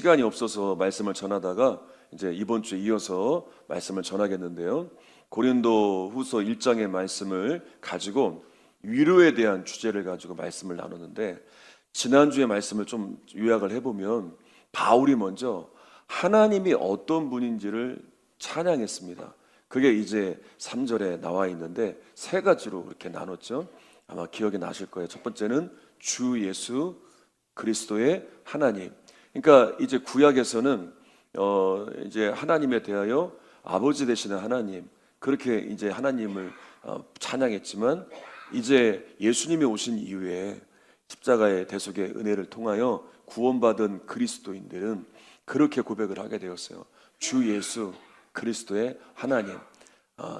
시간이 없어서 말씀을 전하다가 이제 이번 주에 이어서 말씀을 전하겠는데요. 고린도 후서 1장의 말씀을 가지고 위로에 대한 주제를 가지고 말씀을 나누는데, 지난주의 말씀을 좀 요약을 해보면 바울이 먼저 하나님이 어떤 분인지를 찬양했습니다. 그게 이제 3절에 나와 있는데 세 가지로 이렇게 나눴죠. 아마 기억이 나실 거예요. 첫 번째는 주 예수 그리스도의 하나님. 그러니까 이제 구약에서는 이제 하나님에 대하여 아버지 되시는 하나님, 그렇게 이제 하나님을 찬양했지만, 이제 예수님이 오신 이후에 십자가의 대속의 은혜를 통하여 구원받은 그리스도인들은 그렇게 고백을 하게 되었어요. 주 예수 그리스도의 하나님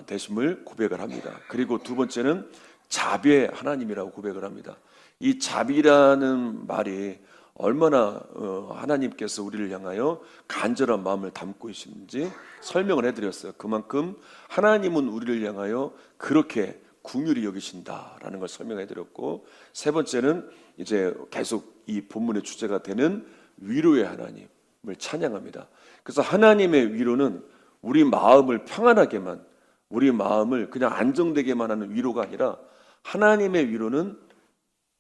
되심을 고백을 합니다. 그리고 두 번째는 자비의 하나님이라고 고백을 합니다. 이 자비라는 말이 얼마나 하나님께서 우리를 향하여 간절한 마음을 담고 계시는지 설명을 해드렸어요. 그만큼 하나님은 우리를 향하여 그렇게 긍휼히 여기신다라는 걸 설명해드렸고, 세 번째는 이제 계속 이 본문의 주제가 되는 위로의 하나님을 찬양합니다. 그래서 하나님의 위로는 우리 마음을 평안하게만, 우리 마음을 그냥 안정되게만 하는 위로가 아니라, 하나님의 위로는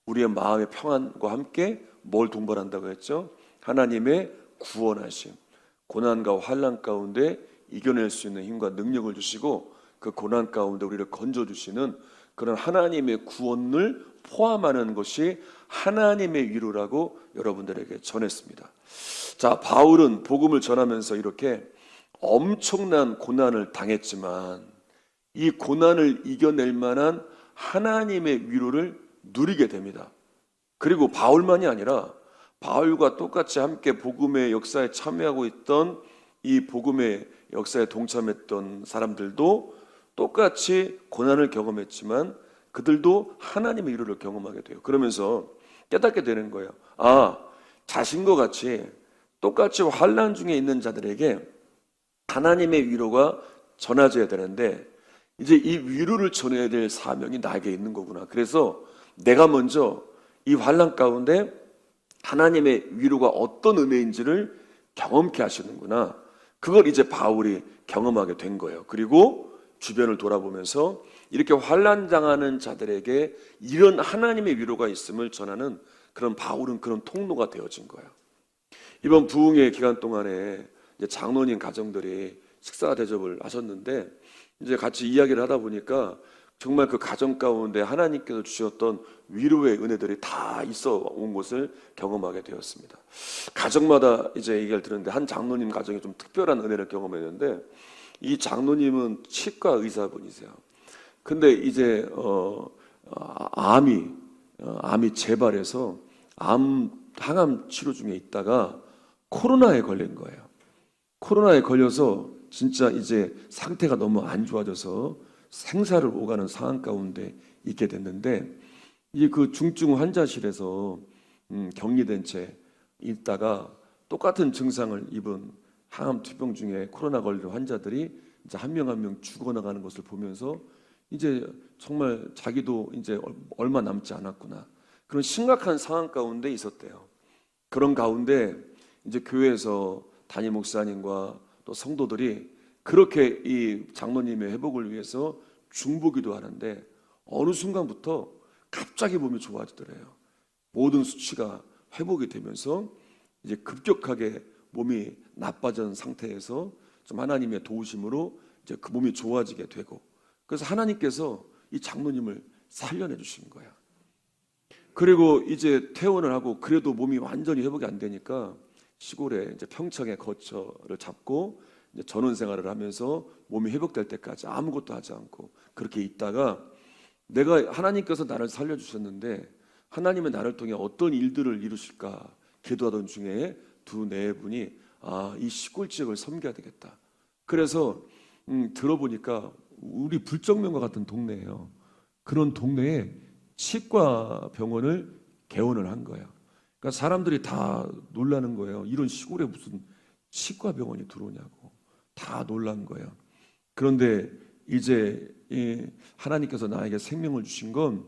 우리의 마음의 평안과 함께 뭘 동반한다고 했죠? 하나님의 구원하심, 고난과 환난 가운데 이겨낼 수 있는 힘과 능력을 주시고 그 고난 가운데 우리를 건져주시는 그런 하나님의 구원을 포함하는 것이 하나님의 위로라고 여러분들에게 전했습니다. 자, 바울은 복음을 전하면서 이렇게 엄청난 고난을 당했지만 이 고난을 이겨낼 만한 하나님의 위로를 누리게 됩니다. 그리고 바울만이 아니라 바울과 똑같이 함께 복음의 역사에 참여하고 있던, 이 복음의 역사에 동참했던 사람들도 똑같이 고난을 경험했지만 그들도 하나님의 위로를 경험하게 돼요. 그러면서 깨닫게 되는 거예요. 아, 자신과 같이 똑같이 환난 중에 있는 자들에게 하나님의 위로가 전해져야 되는데, 이제 이 위로를 전해야 될 사명이 나에게 있는 거구나. 그래서 내가 먼저 이 환난 가운데 하나님의 위로가 어떤 은혜인지를 경험케 하시는구나. 그걸 이제 바울이 경험하게 된 거예요. 그리고 주변을 돌아보면서 이렇게 환난 당하는 자들에게 이런 하나님의 위로가 있음을 전하는 그런 바울은 그런 통로가 되어진 거예요. 이번 부흥의 기간 동안에 이제 장로님 가정들이 식사 대접을 하셨는데, 이제 같이 이야기를 하다 보니까 정말 그 가정 가운데 하나님께서 주셨던 위로의 은혜들이 다 있어 온 것을 경험하게 되었습니다. 가정마다 이제 얘기를 들었는데 한 장로님 가정이 좀 특별한 은혜를 경험했는데, 이 장로님은 치과 의사분이세요. 근데 이제 암이 재발해서 항암 치료 중에 있다가 코로나에 걸린 거예요. 코로나에 걸려서 진짜 이제 상태가 너무 안 좋아져서 생사를 오가는 상황 가운데 있게 됐는데, 이 그 중증 환자실에서 격리된 채 있다가 똑같은 증상을 입은 항암 투병 중에 코로나 걸린 환자들이 이제 한 명 한 명 죽어나가는 것을 보면서 이제 정말 자기도 이제 얼마 남지 않았구나, 그런 심각한 상황 가운데 있었대요. 그런 가운데 이제 교회에서 담임 목사님과 또 성도들이 그렇게 이 장로님의 회복을 위해서 중보기도 하는데, 어느 순간부터 갑자기 몸이 좋아지더래요. 모든 수치가 회복이 되면서 이제 급격하게 몸이 나빠진 상태에서 좀 하나님의 도우심으로 이제 그 몸이 좋아지게 되고, 그래서 하나님께서 이 장로님을 살려내 주신 거야. 그리고 이제 퇴원을 하고, 그래도 몸이 완전히 회복이 안 되니까 시골에 이제 평창에 거처를 잡고 이제 전원 생활을 하면서 몸이 회복될 때까지 아무것도 하지 않고 그렇게 있다가, 내가 하나님께서 나를 살려주셨는데 하나님은 나를 통해 어떤 일들을 이루실까 기도하던 중에 두 네 분이 이 시골 지역을 섬겨야 되겠다. 그래서 들어보니까 우리 불정명과 같은 동네예요. 그런 동네에 치과 병원을 개원을 한 거예요. 그러니까 사람들이 다 놀라는 거예요. 이런 시골에 무슨 치과 병원이 들어오냐고 다 놀란 거예요. 그런데 이제 하나님께서 나에게 생명을 주신 건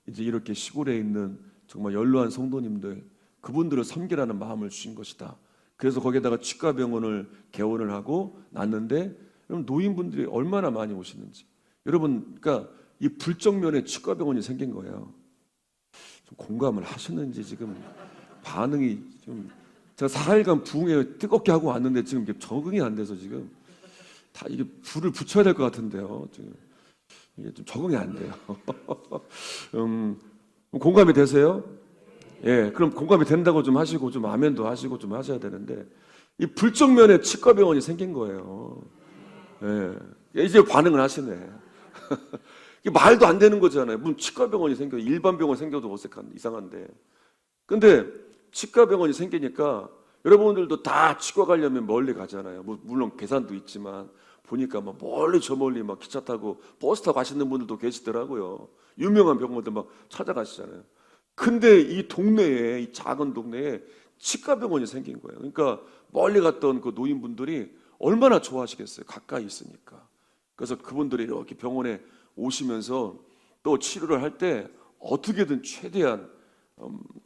이제 이렇게 시골에 있는 정말 연로한 성도님들, 그분들을 섬기라는 마음을 주신 것이다. 그래서 거기에다가 치과병원을 개원을 하고 놨는데, 그럼 노인분들이 얼마나 많이 오시는지. 여러분, 그러니까 이 불정면에 치과병원이 생긴 거예요. 좀 공감을 하셨는지 지금 반응이 좀, 제가 4일간 부흥회 뜨겁게 하고 왔는데 지금 이게 적응이 안 돼서 지금 다 이게 불을 붙여야 될 것 같은데요. 지금 이게 좀 적응이 안 돼요. 공감이 되세요? 예, 그럼 공감이 된다고 좀 하시고 좀 아멘도 하시고 좀 하셔야 되는데, 이 불정면에 치과병원이 생긴 거예요. 예, 이제 반응을 하시네. 이게 말도 안 되는 거잖아요. 무슨 치과병원이 생겨, 일반 병원 생겨도 어색한, 이상한데. 근데 치과병원이 생기니까 여러분들도 다 치과 가려면 멀리 가잖아요. 물론 계산도 있지만 보니까 막 멀리 저 멀리 막 기차 타고 버스 타고 가시는 분들도 계시더라고요. 유명한 병원들 막 찾아가시잖아요. 근데 이 동네에, 이 작은 동네에 치과병원이 생긴 거예요. 그러니까 멀리 갔던 그 노인분들이 얼마나 좋아하시겠어요. 가까이 있으니까. 그래서 그분들이 이렇게 병원에 오시면서 또 치료를 할 때 어떻게든 최대한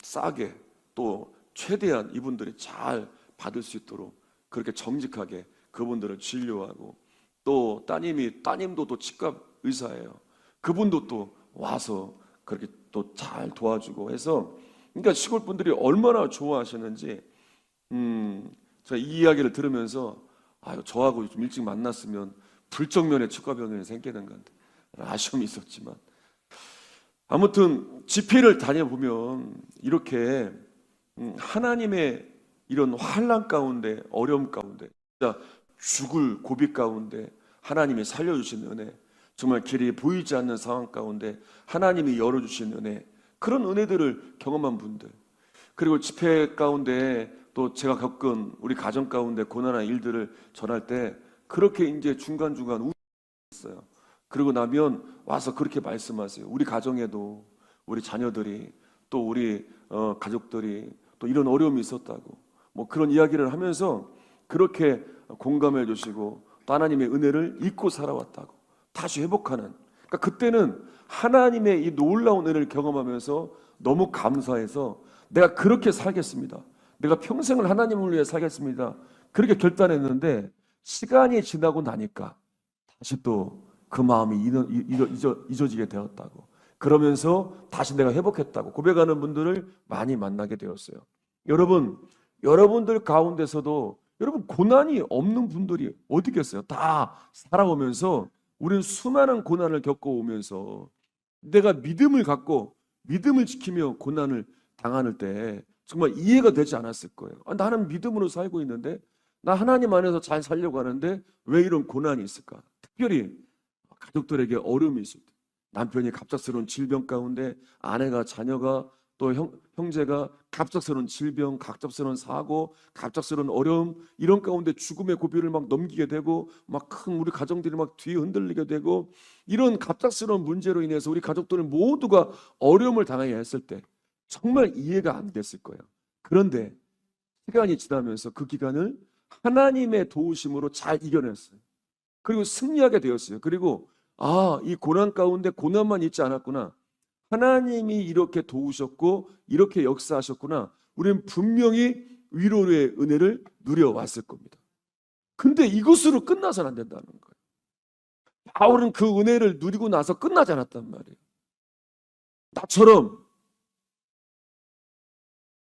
싸게, 또 최대한 이분들이 잘 받을 수 있도록 그렇게 정직하게 그분들을 진료하고, 또 따님도 또 치과 의사예요. 그분도 또 와서 그렇게 또 잘 도와주고 해서, 그러니까 시골 분들이 얼마나 좋아하시는지, 제가 이 이야기를 들으면서 저하고 좀 일찍 만났으면 불정면에 치과병원이 생기는 건데 아쉬움이 있었지만, 아무튼 집회를 다녀보면 이렇게 하나님의 이런 환난 가운데, 어려움 가운데, 진짜 죽을 고비 가운데 하나님이 살려주신 은혜, 정말 길이 보이지 않는 상황 가운데 하나님이 열어주신 은혜, 그런 은혜들을 경험한 분들, 그리고 집회 가운데 또 제가 겪은 우리 가정 가운데 고난한 일들을 전할 때 그렇게 이제 중간중간 웃었어요. 그러고 나면 와서 그렇게 말씀하세요. 우리 가정에도 우리 자녀들이, 또 우리 가족들이 또 이런 어려움이 있었다고, 뭐 그런 이야기를 하면서 그렇게 공감해 주시고, 또 하나님의 은혜를 잊고 살아왔다고 다시 회복하는, 그러니까 그때는 하나님의 이 놀라운 은혜를 경험하면서 너무 감사해서 내가 그렇게 살겠습니다, 내가 평생을 하나님을 위해 살겠습니다, 그렇게 결단했는데, 시간이 지나고 나니까 다시 또 그 마음이 잊어지게 되었다고, 그러면서 다시 내가 회복했다고 고백하는 분들을 많이 만나게 되었어요. 여러분들 가운데서도 여러분 고난이 없는 분들이 어디 있겠어요? 다 살아오면서 우리는 수많은 고난을 겪어오면서 내가 믿음을 갖고 믿음을 지키며 고난을 당하는 때 정말 이해가 되지 않았을 거예요. 나는 믿음으로 살고 있는데, 나 하나님 안에서 잘 살려고 하는데 왜 이런 고난이 있을까? 특별히 가족들에게 어려움이 있을 때, 남편이 갑작스러운 질병 가운데, 아내가, 자녀가, 또 형제가 갑작스러운 질병, 갑작스러운 사고, 갑작스러운 어려움, 이런 가운데 죽음의 고비를 막 넘기게 되고, 막 큰 우리 가정들이 막 뒤에 흔들리게 되고, 이런 갑작스러운 문제로 인해서 우리 가족들은 모두가 어려움을 당해야 했을 때 정말 이해가 안 됐을 거예요. 그런데 시간이 지나면서 그 기간을 하나님의 도우심으로 잘 이겨냈어요. 그리고 승리하게 되었어요. 그리고 이 고난 가운데 고난만 있지 않았구나, 하나님이 이렇게 도우셨고 이렇게 역사하셨구나, 우리는 분명히 위로의 은혜를 누려왔을 겁니다. 근데 이것으로 끝나서는 안 된다는 거예요. 바울은 그 은혜를 누리고 나서 끝나지 않았단 말이에요. 나처럼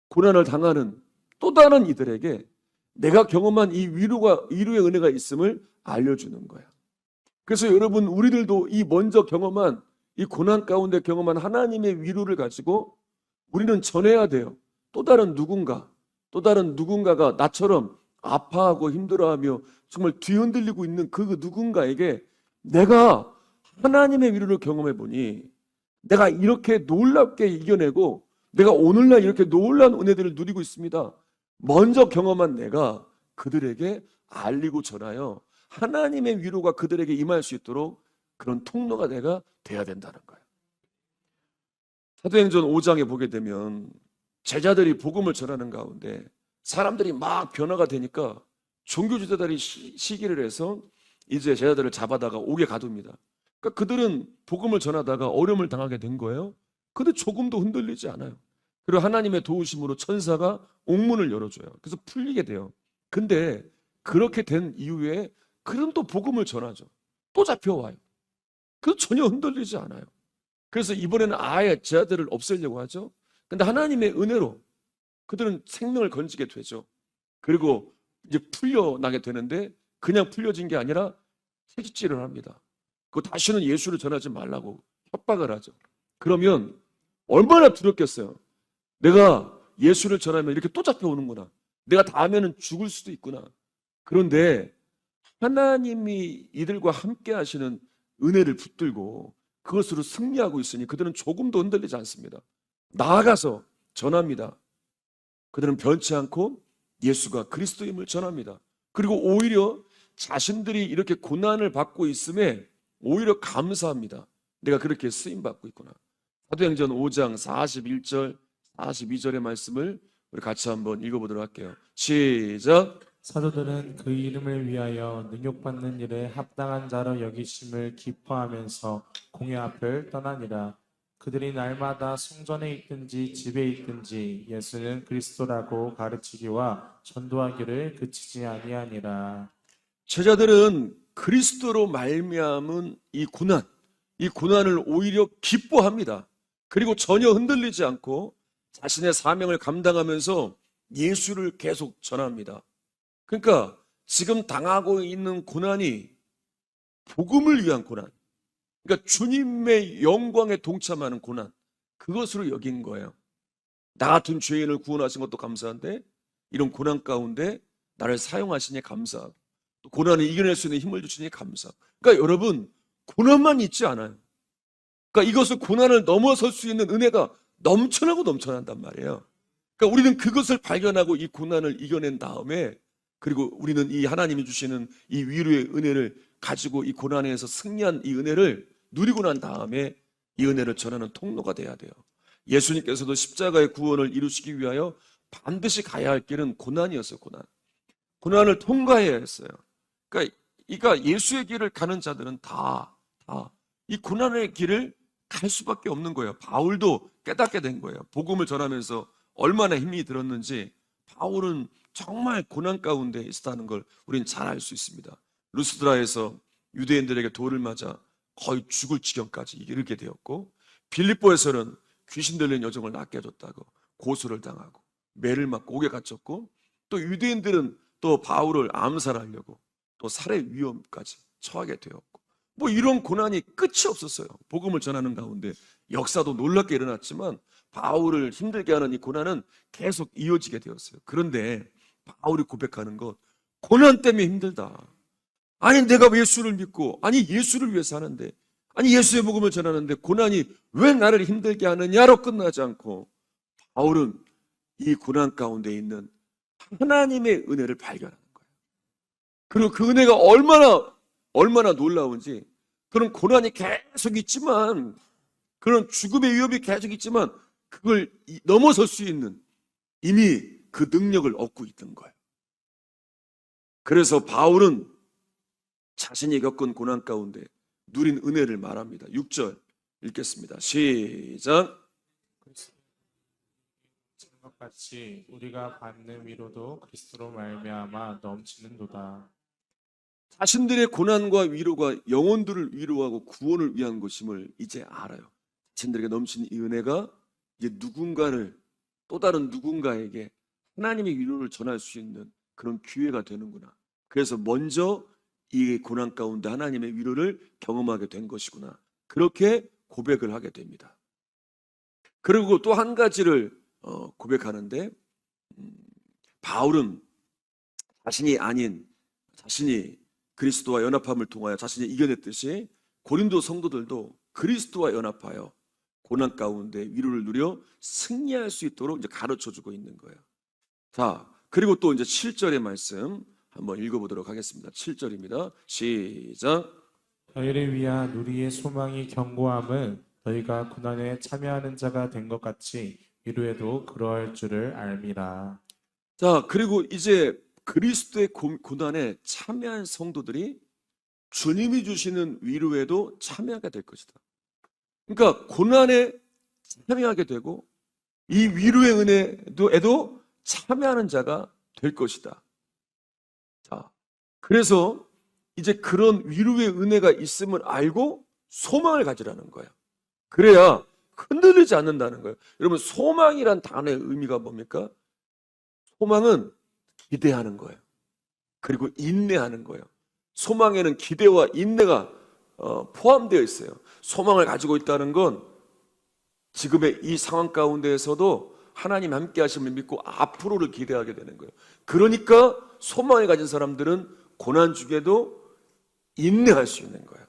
고난을 당하는 또 다른 이들에게 내가 경험한 이 위로의 은혜가 있음을 알려주는 거야. 그래서 여러분, 우리들도 이 먼저 경험한, 이 고난 가운데 경험한 하나님의 위로를 가지고 우리는 전해야 돼요. 또 다른 누군가가 나처럼 아파하고 힘들어하며 정말 뒤흔들리고 있는 그 누군가에게 내가 하나님의 위로를 경험해 보니, 내가 이렇게 놀랍게 이겨내고 내가 오늘날 이렇게 놀라운 은혜들을 누리고 있습니다, 먼저 경험한 내가 그들에게 알리고 전하여 하나님의 위로가 그들에게 임할 수 있도록 그런 통로가 내가 돼야 된다는 거예요. 사도행전 5장에 보게 되면 제자들이 복음을 전하는 가운데 사람들이 막 변화가 되니까 종교 지도자들이 시기를 해서 이제 제자들을 잡아다가 옥에 가둡니다. 그러니까 그들은 복음을 전하다가 어려움을 당하게 된 거예요. 근데 조금도 흔들리지 않아요. 그리고 하나님의 도우심으로 천사가 옥문을 열어줘요. 그래서 풀리게 돼요. 근데 그렇게 된 이후에 그럼 또 복음을 전하죠. 또 잡혀와요. 그 전혀 흔들리지 않아요. 그래서 이번에는 아예 제 아들을 없애려고 하죠. 근데 하나님의 은혜로 그들은 생명을 건지게 되죠. 그리고 이제 풀려나게 되는데 그냥 풀려진 게 아니라 채찍질을 합니다. 그 다시는 예수를 전하지 말라고 협박을 하죠. 그러면 얼마나 두렵겠어요. 내가 예수를 전하면 이렇게 또 잡혀오는구나. 내가 다음에는 죽을 수도 있구나. 그런데 하나님이 이들과 함께 하시는 은혜를 붙들고 그것으로 승리하고 있으니 그들은 조금도 흔들리지 않습니다. 나아가서 전합니다. 그들은 변치 않고 예수가 그리스도임을 전합니다. 그리고 오히려 자신들이 이렇게 고난을 받고 있음에 오히려 감사합니다. 내가 그렇게 쓰임받고 있구나. 사도행전 5장 41절 42절의 말씀을 우리 같이 한번 읽어보도록 할게요. 시작. 사도들은 그 이름을 위하여 능욕받는 일에 합당한 자로 여기심을 기뻐하면서 공회 앞을 떠나니라. 그들이 날마다 성전에 있든지 집에 있든지 예수는 그리스도라고 가르치기와 전도하기를 그치지 아니하니라. 제자들은 그리스도로 말미암은 이 고난을 오히려 기뻐합니다. 그리고 전혀 흔들리지 않고 자신의 사명을 감당하면서 예수를 계속 전합니다. 그러니까 지금 당하고 있는 고난이 복음을 위한 고난, 그러니까 주님의 영광에 동참하는 고난, 그것으로 여긴 거예요. 나 같은 죄인을 구원하신 것도 감사한데 이런 고난 가운데 나를 사용하시니 감사하고 또 고난을 이겨낼 수 있는 힘을 주시니 감사하고. 그러니까 여러분, 고난만 있지 않아요. 그러니까 이것을 고난을 넘어설 수 있는 은혜가 넘쳐나고 넘쳐난단 말이에요. 그러니까 우리는 그것을 발견하고 이 고난을 이겨낸 다음에 그리고 우리는 이 하나님이 주시는 이 위로의 은혜를 가지고 이 고난에서 승리한 이 은혜를 누리고 난 다음에 이 은혜를 전하는 통로가 돼야 돼요. 예수님께서도 십자가의 구원을 이루시기 위하여 반드시 가야 할 길은 고난이었어요. 고난을 통과해야 했어요. 그러니까 예수의 길을 가는 자들은 다 이 고난의 길을 갈 수밖에 없는 거예요. 바울도 깨닫게 된 거예요. 복음을 전하면서 얼마나 힘이 들었는지 바울은 정말 고난 가운데 있었다는 걸 우리는 잘 알 수 있습니다. 루스드라에서 유대인들에게 돌을 맞아 거의 죽을 지경까지 이르게 되었고, 빌립보에서는 귀신 들린 여종을 낫게 해줬다고 고소를 당하고 매를 맞고 옥에 갇혔고, 또 유대인들은 또 바울을 암살하려고 또 살해 위험까지 처하게 되었고, 뭐 이런 고난이 끝이 없었어요. 복음을 전하는 가운데 역사도 놀랍게 일어났지만 바울을 힘들게 하는 이 고난은 계속 이어지게 되었어요. 그런데 바울이 고백하는 것, 고난 때문에 힘들다. 아니 내가 예수를 믿고, 아니 예수를 위해서 하는데, 아니 예수의 복음을 전하는데 고난이 왜 나를 힘들게 하느냐로 끝나지 않고 바울은 이 고난 가운데 있는 하나님의 은혜를 발견하는 거예요. 그리고 그 은혜가 얼마나 놀라운지, 그런 고난이 계속 있지만, 그런 죽음의 위협이 계속 있지만 그걸 넘어설 수 있는 이미 그 능력을 얻고 있던 거예요. 그래서 바울은 자신이 겪은 고난 가운데 누린 은혜를 말합니다. 6절 읽겠습니다. 시작. 것 같이 우리가 받는 위로도 그리스도로 말미암아 넘치는도다. 자신들의 고난과 위로가 영혼들을 위로하고 구원을 위한 것임을 이제 알아요. 자신들에게 넘치는 이 은혜가 이제 또 다른 누군가에게 하나님의 위로를 전할 수 있는 그런 기회가 되는구나. 그래서 먼저 이 고난 가운데 하나님의 위로를 경험하게 된 것이구나. 그렇게 고백을 하게 됩니다. 그리고 또 한 가지를 고백하는데, 바울은 자신이 그리스도와 연합함을 통하여 자신이 이겨냈듯이 고린도 성도들도 그리스도와 연합하여 고난 가운데 위로를 누려 승리할 수 있도록 이제 가르쳐주고 있는 거예요. 자, 그리고 또 이제 7절의 말씀 한번 읽어보도록 하겠습니다. 7절입니다. 시작. 너희를 위한 우리의 소망이 견고함은 너희가 고난에 참여하는 자가 된 것 같이 위로에도 그러할 줄을 알미라. 자, 그리고 이제 그리스도의 고난에 참여한 성도들이 주님이 주시는 위로에도 참여하게 될 것이다. 그러니까 고난에 참여하게 되고 이 위로의 은혜에도 참여하는 자가 될 것이다. 그래서 이제 그런 위로의 은혜가 있음을 알고 소망을 가지라는 거예요. 그래야 흔들리지 않는다는 거예요. 여러분, 소망이란 단어의 의미가 뭡니까? 소망은 기대하는 거예요. 그리고 인내하는 거예요. 소망에는 기대와 인내가 포함되어 있어요. 소망을 가지고 있다는 건 지금의 이 상황 가운데에서도 하나님 함께 하심을 믿고 앞으로를 기대하게 되는 거예요. 그러니까 소망을 가진 사람들은 고난 중에도 인내할 수 있는 거예요.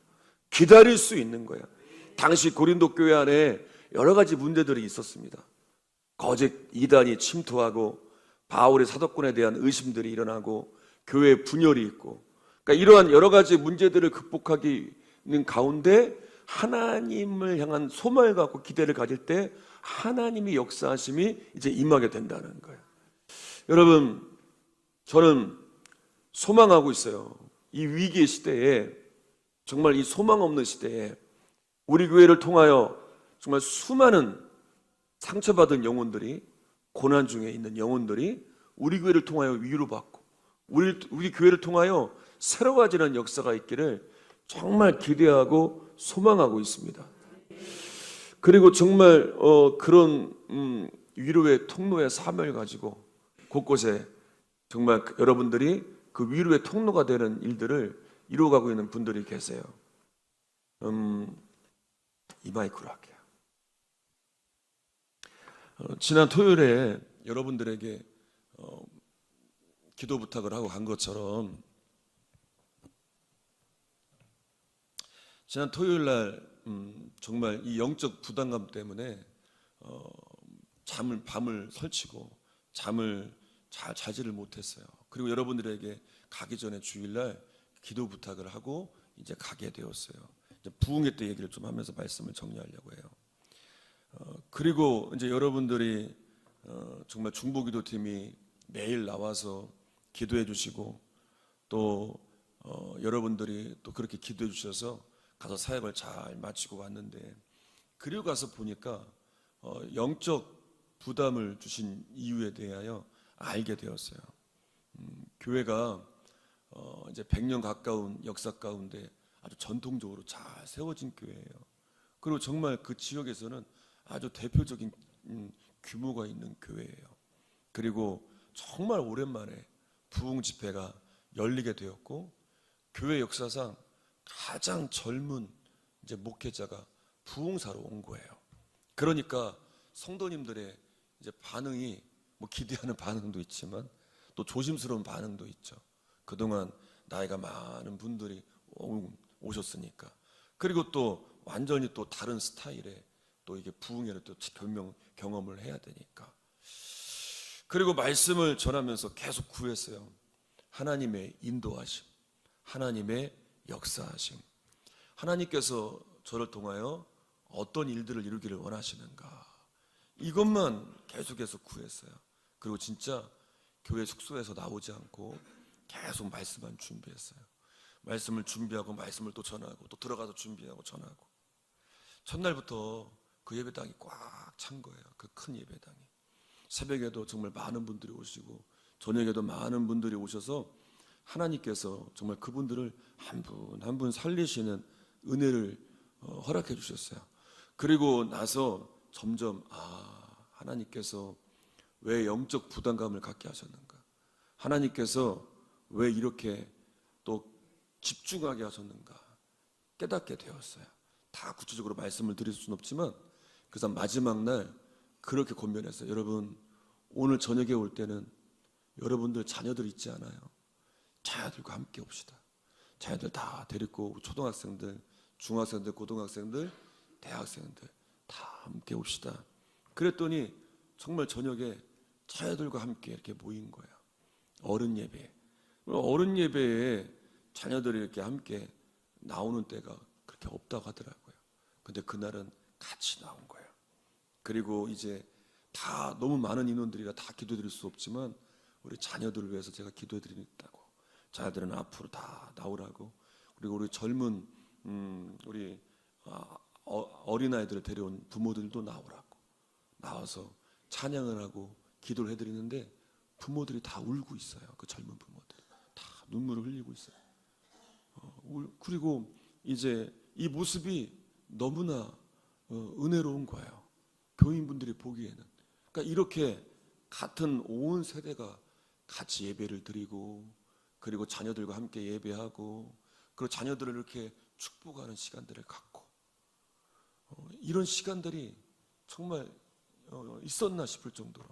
기다릴 수 있는 거예요. 당시 고린도 교회 안에 여러 가지 문제들이 있었습니다. 거짓 이단이 침투하고 바울의 사도권에 대한 의심들이 일어나고 교회에 분열이 있고, 그러니까 이러한 여러 가지 문제들을 극복하기는 가운데 하나님을 향한 소망을 갖고 기대를 가질 때 하나님의 역사하심이 이제 임하게 된다는 거예요. 여러분, 저는 소망하고 있어요. 이 위기의 시대에, 정말 이 소망 없는 시대에 우리 교회를 통하여 정말 수많은 상처받은 영혼들이, 고난 중에 있는 영혼들이 우리 교회를 통하여 위로받고 우리 교회를 통하여 새로워지는 역사가 있기를 정말 기대하고 소망하고 있습니다. 그리고 정말 그런 위로의 통로의 사명을 가지고 곳곳에 정말 여러분들이 그 위로의 통로가 되는 일들을 이루어가고 있는 분들이 계세요. 이 마이크로 할게요. 지난 토요일에 여러분들에게 기도 부탁을 하고 간 것처럼 지난 토요일 날 정말 이 영적 부담감 때문에 밤을 설치고 잠을 잘 자지를 못했어요. 그리고 여러분들에게 가기 전에 주일날 기도 부탁을 하고 이제 가게 되었어요. 이제 부흥회 때 얘기를 좀 하면서 말씀을 정리하려고 해요. 그리고 이제 여러분들이 정말 중보기도팀이 매일 나와서 기도해 주시고 또 여러분들이 또 그렇게 기도해 주셔서 가서 사역을 잘 마치고 왔는데, 그리고 가서 보니까 영적 부담을 주신 이유에 대하여 알게 되었어요. 교회가 이제 100년 가까운 역사 가운데 아주 전통적으로 잘 세워진 교회예요. 그리고 정말 그 지역에서는 아주 대표적인 규모가 있는 교회예요. 그리고 정말 오랜만에 부흥 집회가 열리게 되었고, 교회 역사상 가장 젊은 이제 목회자가 부흥사로 온 거예요. 그러니까 성도님들의 이제 반응이 뭐 기대하는 반응도 있지만 또 조심스러운 반응도 있죠. 그동안 나이가 많은 분들이 오셨으니까. 그리고 또 완전히 또 다른 스타일의 또 이게 부흥회를 또 경험을 해야 되니까. 그리고 말씀을 전하면서 계속 구했어요. 하나님의 인도하심, 하나님의 역사하심, 하나님께서 저를 통하여 어떤 일들을 이루기를 원하시는가, 이것만 계속해서 구했어요. 그리고 진짜 교회 숙소에서 나오지 않고 계속 말씀만 준비했어요. 말씀을 준비하고 말씀을 또 전하고 또 들어가서 준비하고 전하고, 첫날부터 그 예배당이 꽉 찬 거예요. 그 큰 예배당이. 새벽에도 정말 많은 분들이 오시고 저녁에도 많은 분들이 오셔서 하나님께서 정말 그분들을 한 분 한 분 살리시는 은혜를 허락해 주셨어요. 그리고 나서 점점 하나님께서 왜 영적 부담감을 갖게 하셨는가, 하나님께서 왜 이렇게 또 집중하게 하셨는가 깨닫게 되었어요. 다 구체적으로 말씀을 드릴 수는 없지만 그래서 마지막 날 그렇게 권면했어요. 여러분, 오늘 저녁에 올 때는 여러분들 자녀들 있지 않아요? 자녀들과 함께 옵시다. 자녀들 다 데리고 초등학생들, 중학생들, 고등학생들, 대학생들 다 함께 옵시다. 그랬더니 정말 저녁에 자녀들과 함께 이렇게 모인 거예요. 어른 예배. 어른 예배에 자녀들이 이렇게 함께 나오는 때가 그렇게 없다고 하더라고요. 근데 그날은 같이 나온 거예요. 그리고 이제 다 너무 많은 인원들이라 다 기도드릴 수 없지만 우리 자녀들을 위해서 제가 기도해드리겠다고, 자녀들은 앞으로 다 나오라고, 그리고 우리 젊은 우리 어린아이들을 데려온 부모들도 나오라고, 나와서 찬양을 하고 기도를 해드리는데 부모들이 다 울고 있어요. 그 젊은 부모들이 다 눈물을 흘리고 있어요. 그리고 이제 이 모습이 너무나 은혜로운 거예요. 교인분들이 보기에는. 그러니까 이렇게 같은 온 세대가 같이 예배를 드리고, 그리고 자녀들과 함께 예배하고, 그리고 자녀들을 이렇게 축복하는 시간들을 갖고, 이런 시간들이 정말 있었나 싶을 정도로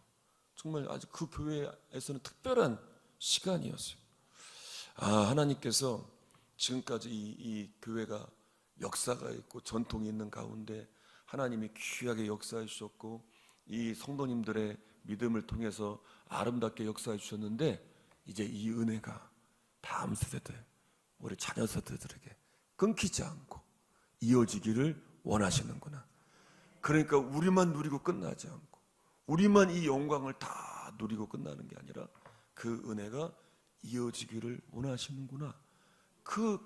정말 아주 그 교회에서는 특별한 시간이었어요. 하나님께서 지금까지 이 교회가 역사가 있고 전통이 있는 가운데 하나님이 귀하게 역사해 주셨고, 이 성도님들의 믿음을 통해서 아름답게 역사해 주셨는데, 이제 이 은혜가 다음 세대들, 우리 자녀 세대들에게 끊기지 않고 이어지기를 원하시는구나. 그러니까 우리만 누리고 끝나지 않고, 우리만 이 영광을 다 누리고 끝나는 게 아니라 그 은혜가 이어지기를 원하시는구나. 그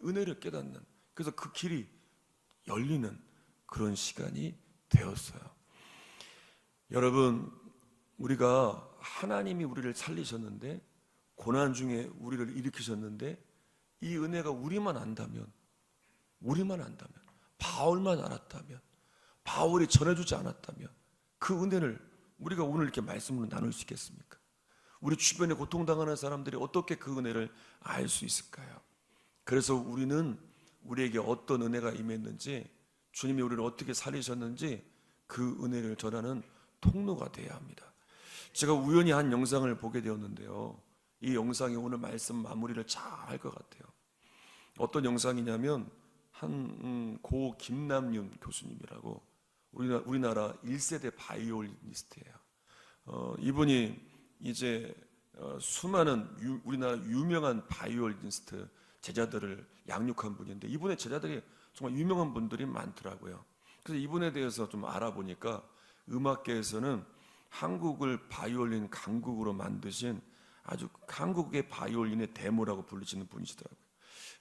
은혜를 깨닫는, 그래서 그 길이 열리는 그런 시간이 되었어요. 여러분, 우리가 하나님이 우리를 살리셨는데, 고난 중에 우리를 일으키셨는데, 이 은혜가 우리만 안다면, 바울만 알았다면, 바울이 전해주지 않았다면 그 은혜를 우리가 오늘 이렇게 말씀으로 나눌 수 있겠습니까? 우리 주변에 고통당하는 사람들이 어떻게 그 은혜를 알 수 있을까요? 그래서 우리는 우리에게 어떤 은혜가 임했는지, 주님이 우리를 어떻게 살리셨는지 그 은혜를 전하는 통로가 되어야 합니다. 제가 우연히 한 영상을 보게 되었는데요, 이 영상이 오늘 말씀 마무리를 잘 할 것 같아요. 어떤 영상이냐면 고 김남윤 교수님이라고 우리나라 1세대 바이올리니스트예요. 이분이 이제 수많은 우리나라 유명한 바이올리니스트 제자들을 양육한 분인데, 이분의 제자들이 정말 유명한 분들이 많더라고요. 그래서 이분에 대해서 좀 알아보니까 음악계에서는 한국을 바이올린 강국으로 만드신 아주 한국의 바이올린의 데모라고 불리시는 분이시더라고요.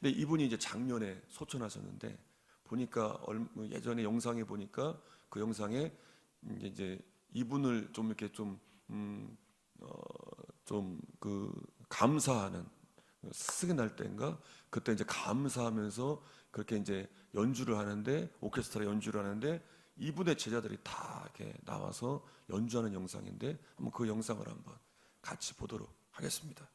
근데 이분이 이제 작년에 소천하셨는데, 보니까 예전에 영상에 보니까 그 영상에 이제 이분을 좀 이렇게 좀 그 감사하는 스승의 날 때인가 그때 이제 감사하면서 그렇게 이제 연주를 하는데, 오케스트라 연주를 하는데 이분의 제자들이 다 이렇게 나와서 연주하는 영상인데, 한번 그 영상을 한번 같이 보도록 하겠습니다.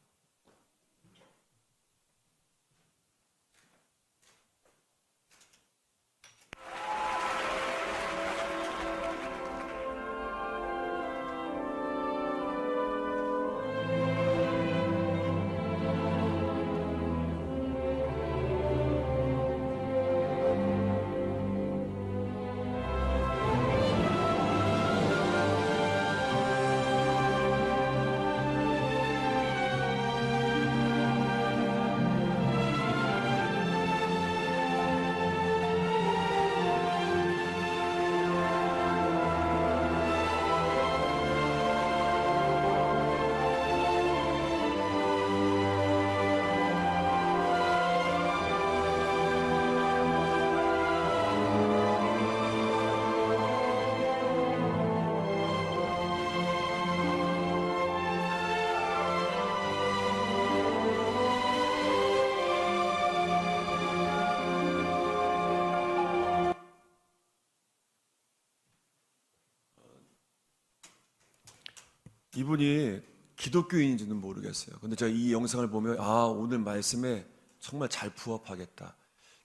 이분이 기독교인인지는 모르겠어요. 근데 제가 이 영상을 보면 오늘 말씀에 정말 잘 부합하겠다.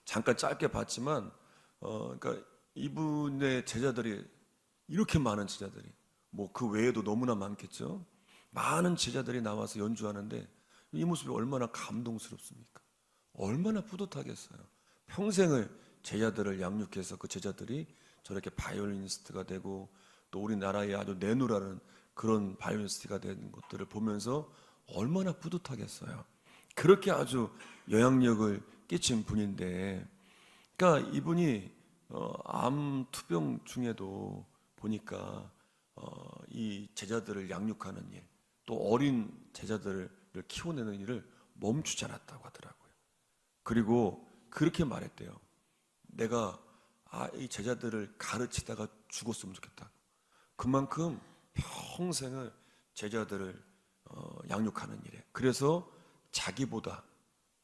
잠깐 짧게 봤지만 그러니까 이분의 제자들이, 이렇게 많은 제자들이, 뭐 그 외에도 너무나 많겠죠. 많은 제자들이 나와서 연주하는데 이 모습이 얼마나 감동스럽습니까? 얼마나 뿌듯하겠어요. 평생을 제자들을 양육해서 그 제자들이 저렇게 바이올리니스트가 되고, 또 우리나라에 아주 내노라는 그런 바이올리니스트가 된 것들을 보면서 얼마나 뿌듯하겠어요. 그렇게 아주 영향력을 끼친 분인데, 그러니까 이분이 암 투병 중에도 보니까 이 제자들을 양육하는 일, 또 어린 제자들을 키워내는 일을 멈추지 않았다고 하더라고요. 그리고 그렇게 말했대요. 내가 이 제자들을 가르치다가 죽었으면 좋겠다. 그만큼 평생을 제자들을 양육하는 일에, 그래서 자기보다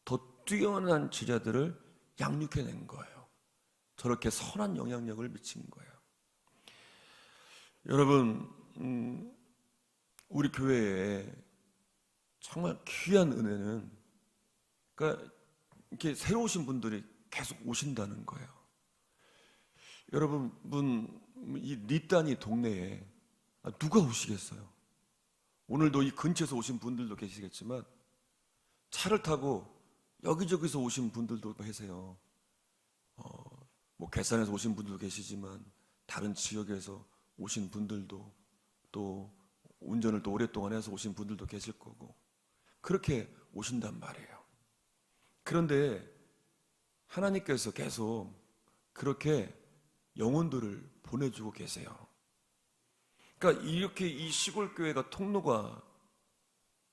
더 뛰어난 제자들을 양육해낸 거예요. 저렇게 선한 영향력을 미친 거예요. 여러분, 우리 교회에 정말 귀한 은혜는, 그러니까 이렇게 새로 오신 분들이 계속 오신다는 거예요. 여러분, 이 리따니 동네에 누가 오시겠어요? 오늘도 이 근처에서 오신 분들도 계시겠지만 차를 타고 여기저기서 오신 분들도 계세요. 뭐 괴산에서 오신 분들도 계시지만 다른 지역에서 오신 분들도, 또 운전을 또 오랫동안 해서 오신 분들도 계실 거고, 그렇게 오신단 말이에요. 그런데 하나님께서 계속 그렇게 영혼들을 보내주고 계세요. 그러니까 이렇게 이 시골 교회가 통로가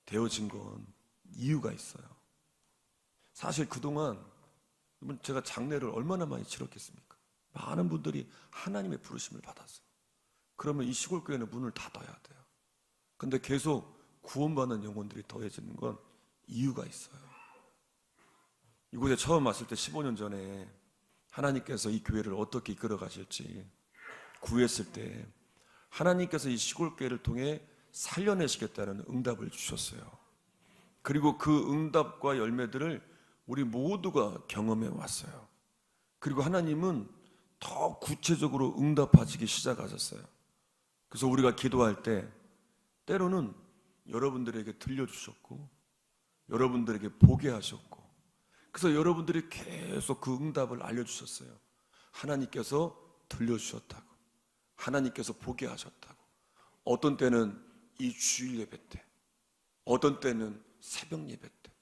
되어진 건 이유가 있어요. 사실 그동안 제가 장례를 얼마나 많이 치렀겠습니까? 많은 분들이 하나님의 부르심을 받았어요. 그러면 이 시골 교회는 문을 닫아야 돼요. 근데 계속 구원받는 영혼들이 더해지는 건 이유가 있어요. 이곳에 처음 왔을 때 15년 전에 하나님께서 이 교회를 어떻게 이끌어 가실지 구했을 때 하나님께서 이 시골 교회를 통해 살려내시겠다는 응답을 주셨어요. 그리고 그 응답과 열매들을 우리 모두가 경험해 왔어요. 그리고 하나님은 더 구체적으로 응답하시기 시작하셨어요. 그래서 우리가 기도할 때 때로는 여러분들에게 들려주셨고 여러분들에게 보게 하셨고, 그래서 여러분들이 계속 그 응답을 알려주셨어요. 하나님께서 들려주셨다고, 하나님께서 보게 하셨다고. 어떤 때는 이 주일 예배 때, 어떤 때는 새벽 예배 때,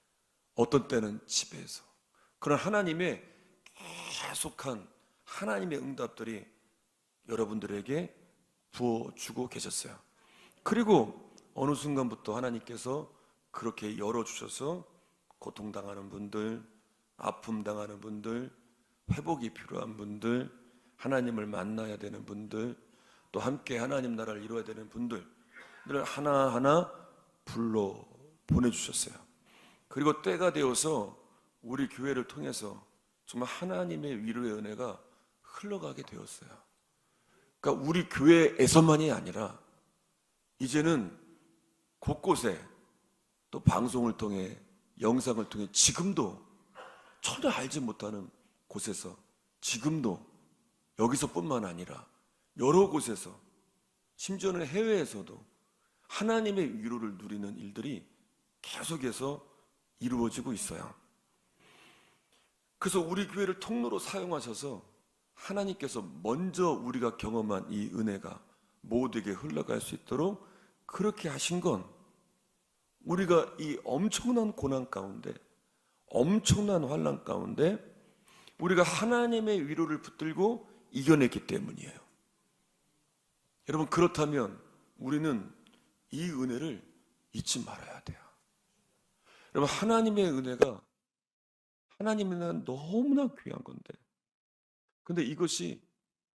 어떤 때는 집에서. 그런 하나님의 계속한 하나님의 응답들이 여러분들에게 부어주고 계셨어요. 그리고 어느 순간부터 하나님께서 그렇게 열어주셔서 고통당하는 분들, 아픔 당하는 분들, 회복이 필요한 분들, 하나님을 만나야 되는 분들, 또 함께 하나님 나라를 이루어야 되는 분들을 하나하나 불러 보내주셨어요. 그리고 때가 되어서 우리 교회를 통해서 정말 하나님의 위로의 은혜가 흘러가게 되었어요. 그러니까 우리 교회에서만이 아니라 이제는 곳곳에, 또 방송을 통해, 영상을 통해 지금도 전혀 알지 못하는 곳에서, 지금도 여기서뿐만 아니라 여러 곳에서, 심지어는 해외에서도 하나님의 위로를 누리는 일들이 계속해서 이루어지고 있어요. 그래서 우리 교회를 통로로 사용하셔서 하나님께서 먼저 우리가 경험한 이 은혜가 모두에게 흘러갈 수 있도록 그렇게 하신 건, 우리가 이 엄청난 고난 가운데, 엄청난 환난 가운데 우리가 하나님의 위로를 붙들고 이겨냈기 때문이에요. 여러분, 그렇다면 우리는 이 은혜를 잊지 말아야 돼요. 여러분, 하나님의 은혜가, 하나님은 너무나 귀한 건데, 근데 이것이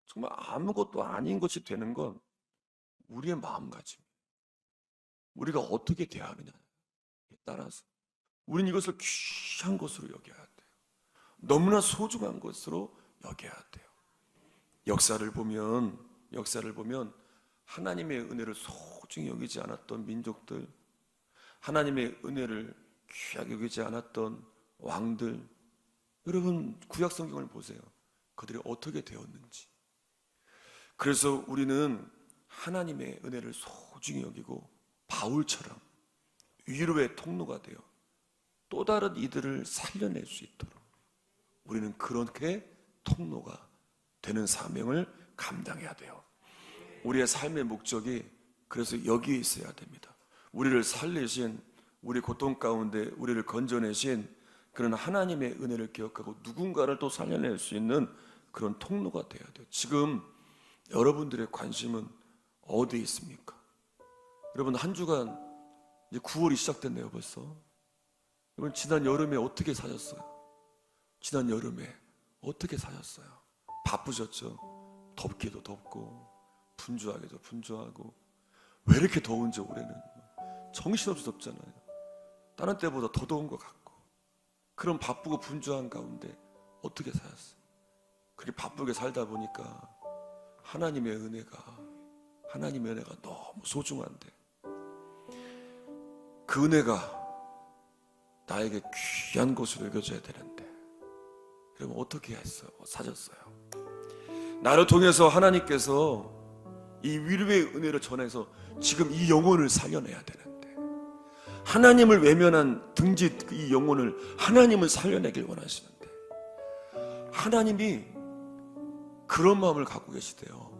정말 아무것도 아닌 것이 되는 건 우리의 마음가짐이에요. 우리가 어떻게 대하느냐에 따라서 우리는 이것을 귀한 것으로 여겨야 돼요. 너무나 소중한 것으로 여겨야 돼요. 역사를 보면 하나님의 은혜를 소중히 여기지 않았던 민족들, 하나님의 은혜를 귀하게 여기지 않았던 왕들, 여러분 구약 성경을 보세요. 그들이 어떻게 되었는지. 그래서 우리는 하나님의 은혜를 소중히 여기고 바울처럼 위로의 통로가 되어 또 다른 이들을 살려낼 수 있도록 우리는 그렇게 통로가 되는 사명을 감당해야 돼요. 우리의 삶의 목적이 그래서 여기에 있어야 됩니다. 우리를 살리신, 우리 고통 가운데 우리를 건져내신 그런 하나님의 은혜를 기억하고 누군가를 또 살려낼 수 있는 그런 통로가 되어야 돼요. 지금 여러분들의 관심은 어디에 있습니까? 여러분, 한 주간 이제 9월이 시작됐네요, 벌써. 여러분, 지난 여름에 어떻게 사셨어요? 지난 여름에 어떻게 사셨어요? 바쁘셨죠? 덥기도 덥고 분주하기도 분주하고. 왜 이렇게 더운지 올해는 정신없이 덥잖아요. 다른 때보다 더 더운 것 같고, 그런 바쁘고 분주한 가운데 어떻게 살았어요? 그렇게 바쁘게 살다 보니까 하나님의 은혜가 너무 소중한데, 그 은혜가 나에게 귀한 것으로 여겨져야 되는데, 그러면 어떻게 사셨어요? 나를 통해서 하나님께서 이 위로의 은혜를 전해서 지금 이 영혼을 살려내야 되는데, 하나님을 외면한 등짓 이 영혼을 하나님을 살려내길 원하시는데, 하나님이 그런 마음을 갖고 계시대요.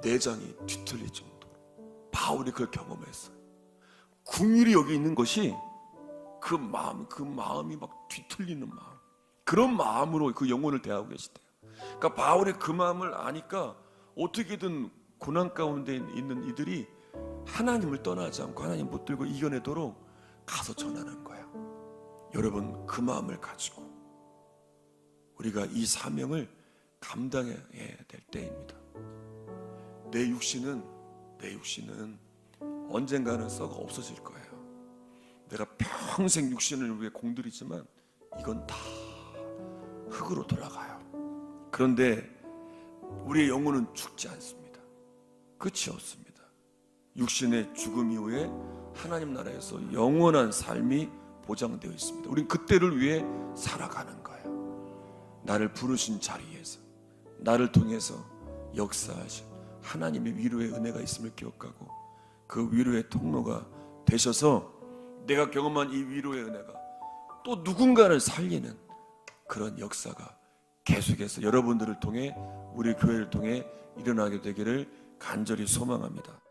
내장이 뒤틀릴 정도로. 바울이 그걸 경험했어요. 궁율이 여기 있는 것이 그 마음이 막 뒤틀리는 마음, 그런 마음으로 그 영혼을 대하고 계시대요. 그러니까 바울이 그 마음을 아니까 어떻게든 고난 가운데 있는 이들이 하나님을 떠나지 않고 하나님 붙들고 이겨내도록 가서 전하는 거야. 여러분, 그 마음을 가지고 우리가 이 사명을 감당해야 될 때입니다. 내 육신은 언젠가는 썩어 없어질 거예요. 내가 평생 육신을 위해 공들이지만 이건 다 흙으로 돌아가요. 그런데 우리의 영혼은 죽지 않습니다. 끝이 없습니다. 육신의 죽음 이후에 하나님 나라에서 영원한 삶이 보장되어 있습니다. 우린 그때를 위해 살아가는 거예요. 나를 부르신 자리에서 나를 통해서 역사하신 하나님의 위로의 은혜가 있음을 기억하고 그 위로의 통로가 되셔서 내가 경험한 이 위로의 은혜가 또 누군가를 살리는 그런 역사가 계속해서 여러분들을 통해, 우리 교회를 통해 일어나게 되기를 간절히 소망합니다.